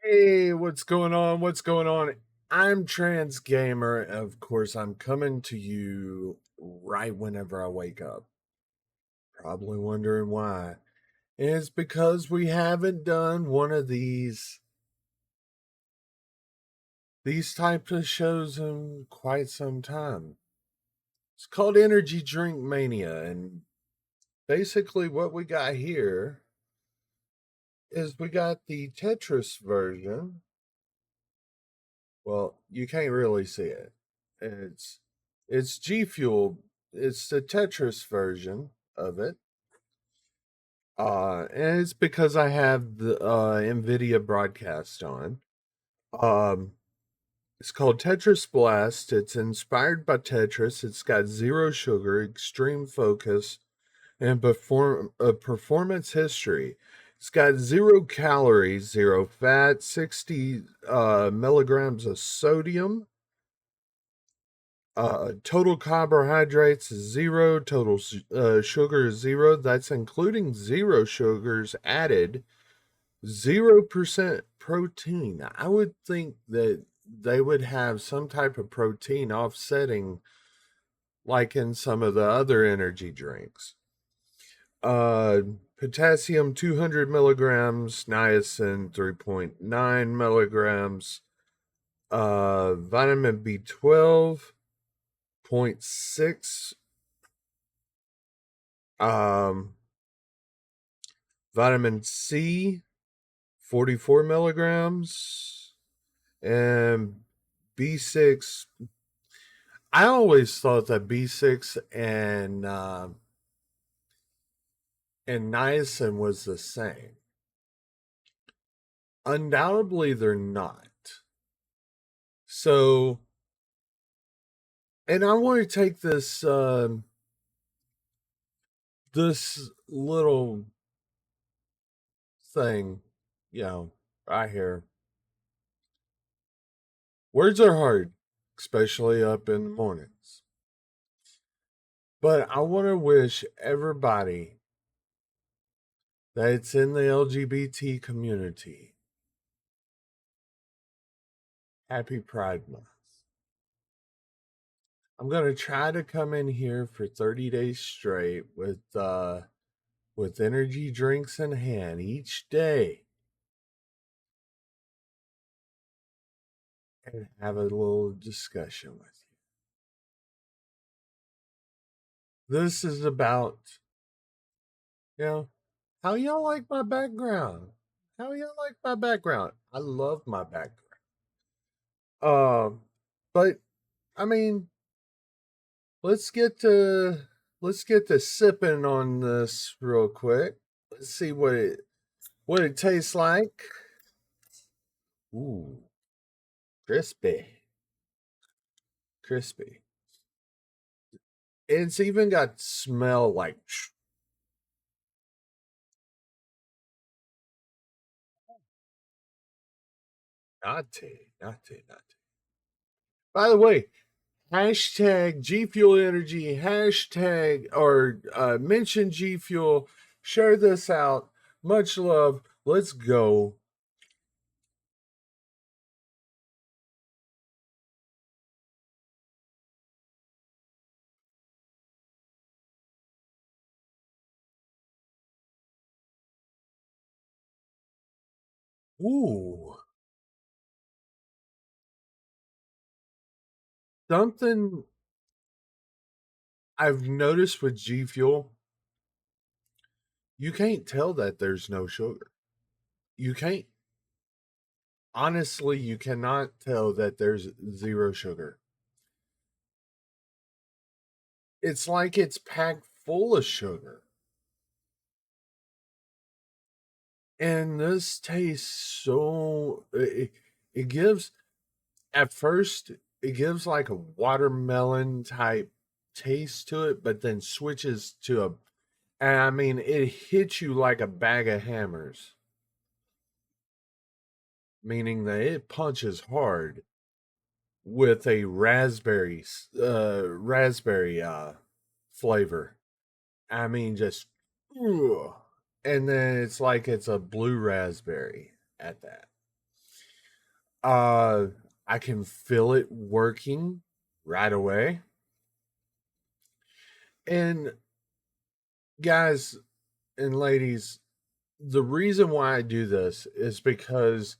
Hey, what's going on? What's going on? I'm Trans Gamer. Of course, I'm coming to you right whenever I wake up. Probably wondering why. And it's because we haven't done one of these types of shows in quite some time. It's called Energy Drink Mania, and basically what we got here is we got the Tetris version. Well, you can't really see it. It's G-Fuel. It's the Tetris version of it. And it's because I have the NVIDIA broadcast on. Um, it's called Tetris Blast. It's inspired by Tetris. It's got zero sugar, extreme focus, and performance history. It's got 0 calories, zero fat, 60 milligrams of sodium. Total carbohydrates is zero. Total sugar is zero. That's including zero sugars added. 0% protein. I would think that they would have some type of protein offsetting, like in some of the other energy drinks. Uh, Potassium 200 milligrams, niacin 3.9 milligrams, vitamin B12 point 0.6, um, vitamin C 44 milligrams, and B6. I always thought that B6 and niacin was the same. Undoubtedly, they're not. So, and I want to take this little thing, you know, right here. Words are hard, especially up in the mornings. But I want to wish everybody that's in the LGBT community happy Pride Month. I'm gonna try to come in here for 30 days straight with energy drinks in hand each day and have a little discussion with you. This is about, you know, how y'all like my background? How y'all like my background? I love my background. Um, but I mean, let's get to let's get to sipping on this real quick. Let's see what it tastes like. Ooh, crispy, crispy. It's even got smell like not. By the way, hashtag G Fuel Energy, hashtag or mention G Fuel. Share this out. Much love. Let's go. Ooh, something I've noticed with G Fuel, you can't tell that there's no sugar. You can't, honestly, you cannot tell that there's zero sugar. It's like it's packed full of sugar. And this tastes so, it gives, at first, it gives like a watermelon type taste to it, but then switches to a, and I mean, it hits you like a bag of hammers, meaning that it punches hard with a raspberry flavor. I mean, just, ugh. And then it's like it's a blue raspberry at that. Uh, I can feel it working right away. And guys and ladies, the reason why I do this is because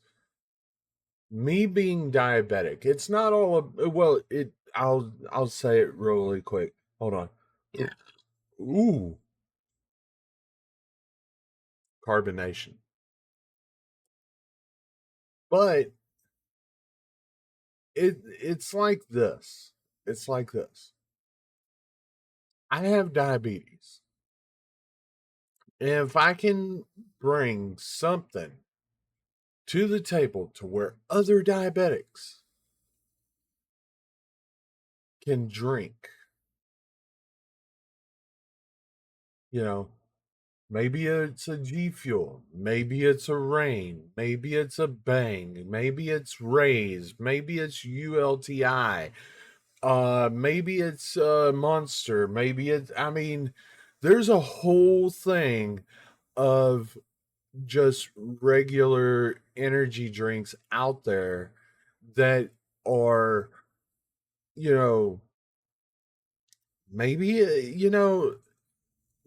me being diabetic, it's not all well, I'll say it really quick. Hold on. Ooh, carbonation. But it's like this. It's like this. I have diabetes. And if I can bring something to the table to where other diabetics can drink, you know, maybe it's a G Fuel, maybe it's a Rain, maybe it's a Bang, maybe it's Raise, maybe it's ULTI, maybe it's Monster, maybe it's, I mean, there's a whole thing of just regular energy drinks out there that are, you know, maybe,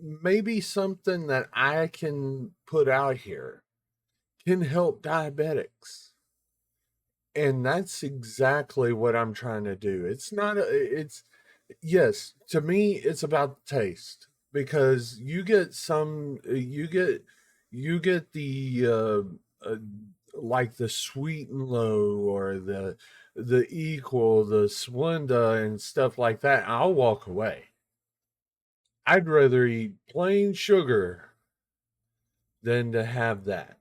maybe something that I can put out here can help diabetics. And that's exactly what I'm trying to do. It's not it's yes, to me it's about the taste because you get the like the sweet and low or the equal, the Splenda and stuff like that. I'll walk away. I'd rather eat plain sugar than to have that.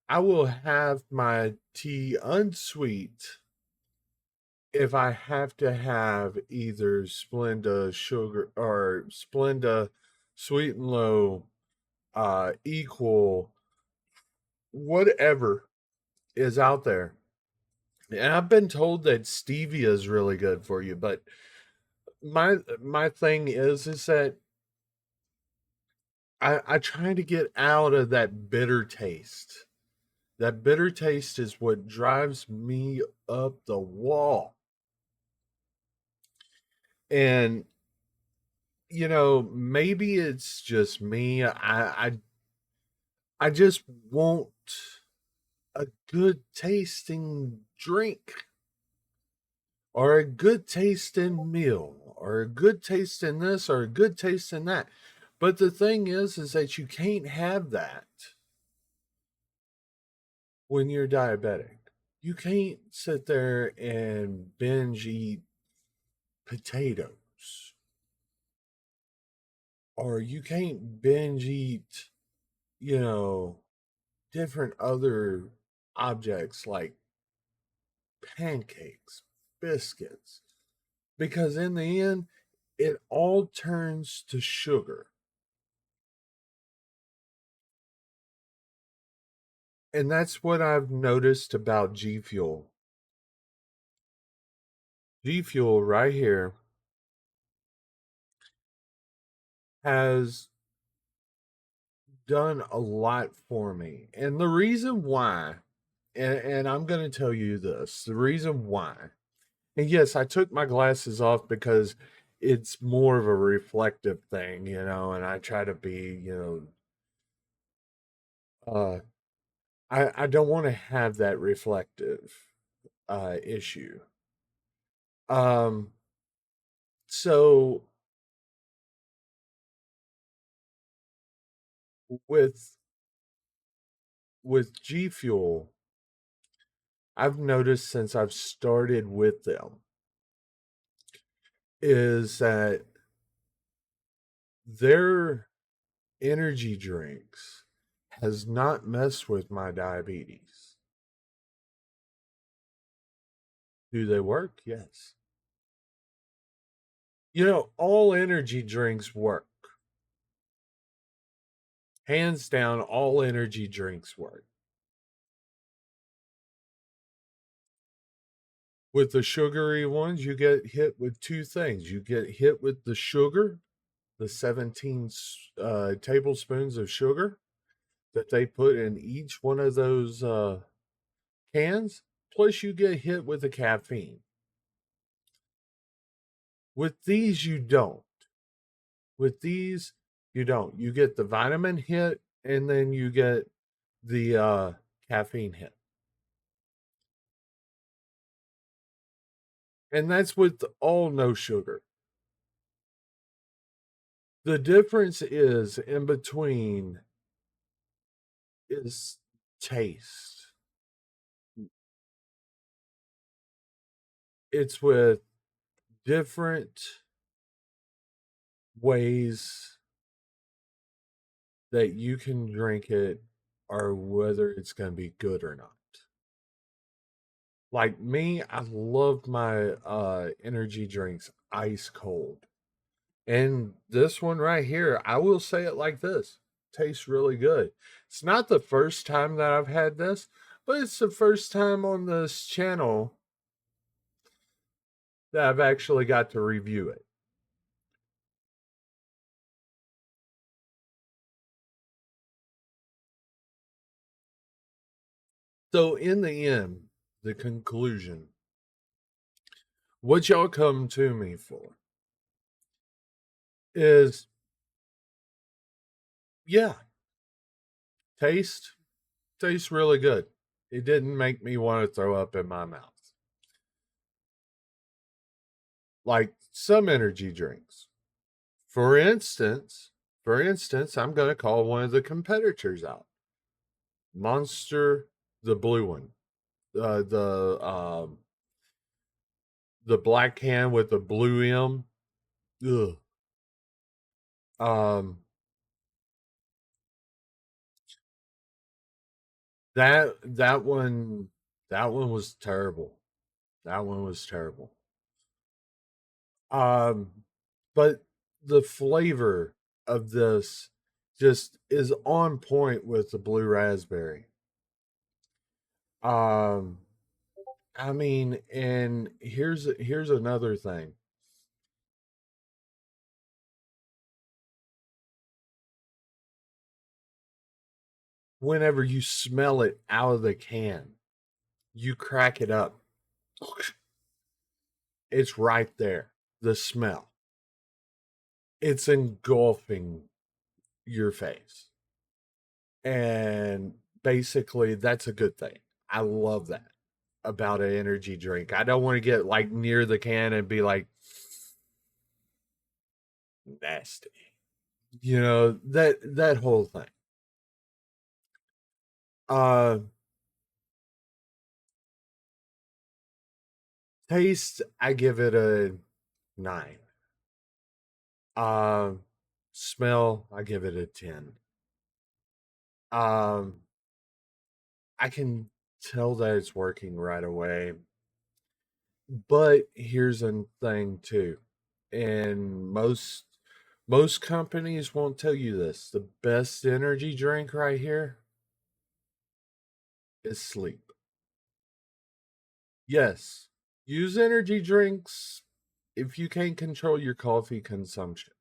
I will have my tea unsweet if I have to have either Splenda sugar or Splenda sweet and low, equal, whatever is out there. And I've been told that stevia is really good for you, but my thing is that I try to get out of that bitter taste. That bitter taste is what drives me up the wall. And maybe it's just me. I just want a good tasting drink or a good tasting meal or a good taste in this or a good taste in that. But the thing is that you can't have that when you're diabetic. You can't sit there and binge eat potatoes or you can't binge eat, you know, different other objects like pancakes, biscuits, because in the end, it all turns to sugar. And that's what I've noticed about G Fuel. G Fuel right here has done a lot for me. And the reason why, and I'm going to tell you this the reason why, and yes, I took my glasses off because it's more of a reflective thing, and I try to be, uh, I don't want to have that reflective issue. Um, so with G Fuel, I've noticed since I've started with them is that their energy drinks has not messed with my diabetes. Do they work? Yes. All energy drinks work. Hands down, all energy drinks work. With the sugary ones, you get hit with two things. You get hit with the sugar, the 17 tablespoons of sugar that they put in each one of those. cans, plus you get hit with the caffeine. With these, you don't. With these, you don't. You get the vitamin hit and then you get the caffeine hit. And that's with all no sugar. The difference is in between is taste. It's with different ways that you can drink it or whether it's going to be good or not. Like me, I love my energy drinks ice cold. And this one right here, I will say it like this. Tastes really good. It's not the first time that I've had this, but it's the first time on this channel that I've actually got to review it. So in the end, the conclusion, what y'all come to me for is, yeah, taste tastes really good. It didn't make me want to throw up in my mouth. Like some energy drinks. For instance, I'm going to call one of the competitors out. Monster, the blue one. The black can with the blue M. Ugh. Um that that one was terrible. That one was terrible. Um but the flavor of this just is on point with the blue raspberry. Um I mean, and here's another thing. Whenever you smell it out of the can, you crack it up. It's right there. The smell. It's engulfing your face. And basically, that's a good thing. I love that about an energy drink. I don't want to get like near the can and be like nasty. You know, that whole thing. Uh Taste, I give it a 9. Um Smell, I give it a 10. Um I can tell that it's working right away. But here's a thing too. And most companies won't tell you this. The best energy drink right here is sleep. Yes, use energy drinks if you can't control your coffee consumption.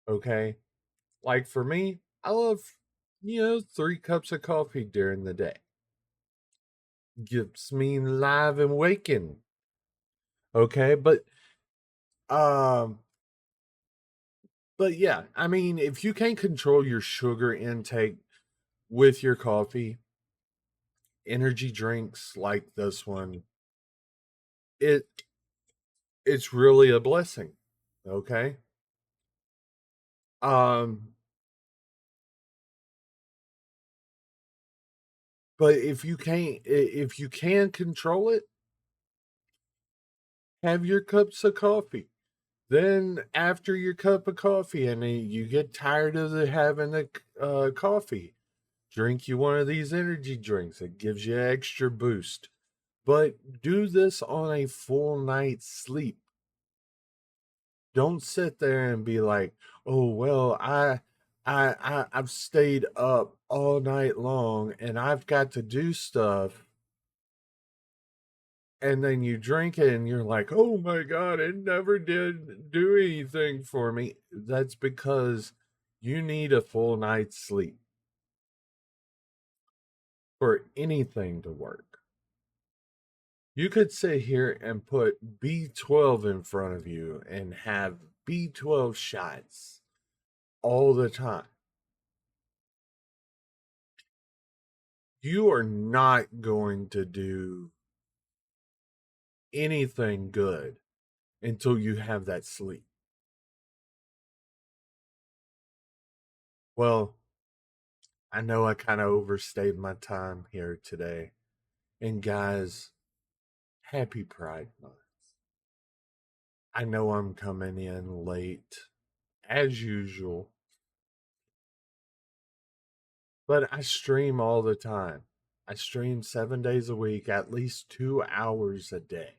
Okay? Like for me, I love, 3 cups of coffee during the day. Gets me live and waking. Okay? Um but yeah, I mean, if you can't control your sugar intake with your coffee, energy drinks like this one, it it's really a blessing. Okay? Um but if you can control it, have your cups of coffee. Then after your cup of coffee and you get tired of having the coffee, drink you one of these energy drinks. It gives you extra boost. But do this on a full night's sleep. Don't sit there and be like, "Oh well, I've stayed up all night long and I've got to do stuff." And then you drink it and you're like, "Oh my god, it never did do anything for me." That's because you need a full night's sleep. for anything to work. You could sit here and put B12 in front of you and have B12 shots all the time. You are not going to do anything good until you have that sleep. Well, I know I kind of overstayed my time here today. And guys, happy Pride Month. I know I'm coming in late as usual, but I stream all the time. I stream 7 days a week, at least 2 hours a day.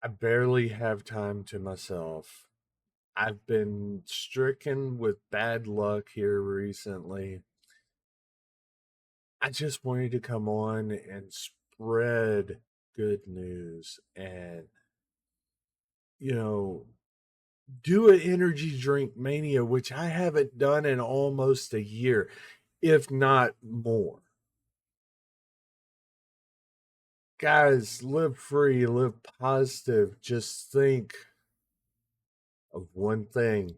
I barely have time to myself. I've been stricken with bad luck here recently. I just wanted to come on and spread good news and, you know, do an energy drink mania, which I haven't done in almost a year, if not more. Guys, live free, live positive. Just think of one thing: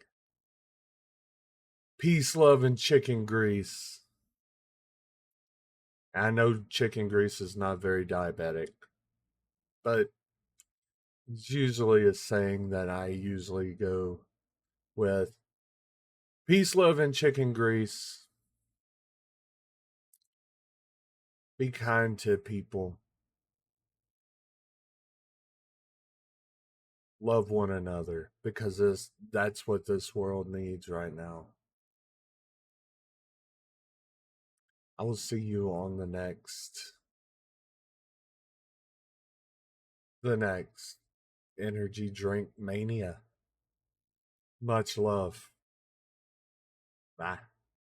peace, love, and chicken grease. I know chicken grease is not very diabetic, but it's usually a saying that I usually go with. Peace, love, and chicken grease. Be kind to people. Love one another because that's what this world needs right now. I will see you on the next energy drink mania. Much love. Bye.